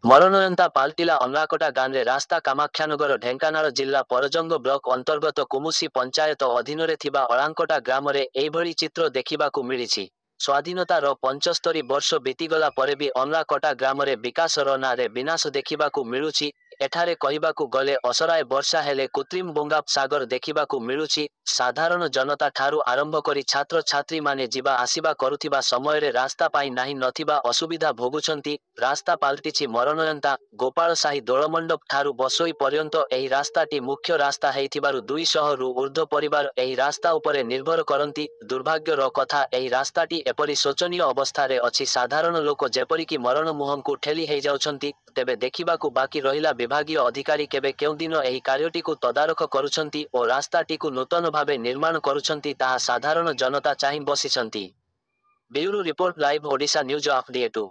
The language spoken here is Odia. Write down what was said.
ମରଣୟନ୍ତା ପାଲଟିଲା ଅନ୍ରାକଟା ଗାଁରେ ରାସ୍ତା କାମାକ୍ଷାନଗର ଢେଙ୍କାନାଳ ଜିଲ୍ଲା ପରଜଙ୍ଗ ବ୍ଲକ ଅନ୍ତର୍ଗତ କୁମୁସି ପଞ୍ଚାୟତ ଅଧୀନରେ ଥିବା ଅଳାଙ୍କଟା ଗ୍ରାମରେ ଏଇଭଳି ଚିତ୍ର ଦେଖିବାକୁ ମିଳିଛି। ସ୍ୱାଧୀନତାର 75 ବର୍ଷ ବିତିଗଲା ପରେ ବି ଅନ୍ରାକଟା ଗ୍ରାମରେ ବିକାଶର ନାଁରେ ବିନାଶ ଦେଖିବାକୁ ମିଳୁଛି। ଏଠାରେ କହିବାକୁ ଗଲେ ଅସରାଏ ବର୍ଷା ହେଲେ କୃତ୍ରିମ ବଙ୍ଗାପସାଗର ଦେଖିବାକୁ ମିଳୁଛି। ସାଧାରଣ ଜନତା ଠାରୁ ଆରମ୍ଭ କରି ଛାତ୍ରଛାତ୍ରୀମାନେ ଯିବା ଆସିବା କରୁଥିବା ସମୟରେ ରାସ୍ତା ପାଇଁ ନାହିଁ ନଥିବା ଅସୁବିଧା ଭୋଗୁଛନ୍ତି। ରାସ୍ତା ପାଲଟିଛି ମରଣୟନ୍ତା ଗୋପାଳସାହି ଦୋଳମଣ୍ଡପ ଠାରୁ ବସୋଇ ପର୍ଯ୍ୟନ୍ତ ଏହି ରାସ୍ତାଟି ମୁଖ୍ୟ ରାସ୍ତା ହେଇଥିବାରୁ 200ରୁ ଉର୍ଦ୍ଧ୍ୱ ପରିବାର ଏହି ରାସ୍ତା ଉପରେ ନିର୍ଭର କରନ୍ତି। ଦୁର୍ଭାଗ୍ୟର କଥା ଏହି ରାସ୍ତାଟି ଏପରି ଶୋଚନୀୟ ଅବସ୍ଥାରେ ଅଛି ସାଧାରଣ ଲୋକ ଯେପରିକି ମରଣ ମୁହଁକୁ ଠେଲି ହେଇଯାଉଛନ୍ତି। ତେବେ ଦେଖିବାକୁ ବାକି ରହିଲା ବିଭାଗୀୟ ଅଧିକାରୀ କେବେ କେଉଁଦିନ ଏହି କାର୍ଯ୍ୟଟିକୁ ତଦାରଖ କରୁଛନ୍ତି ଓ ରାସ୍ତାଟିକୁ ନୂତନ ଭାବେ ନିର୍ମାଣ କରୁଛନ୍ତି ତାହା ସାଧାରଣ ଜନତା ଚାହିଁ ବସିଛନ୍ତି। Bureau report live Odisha news of day 2।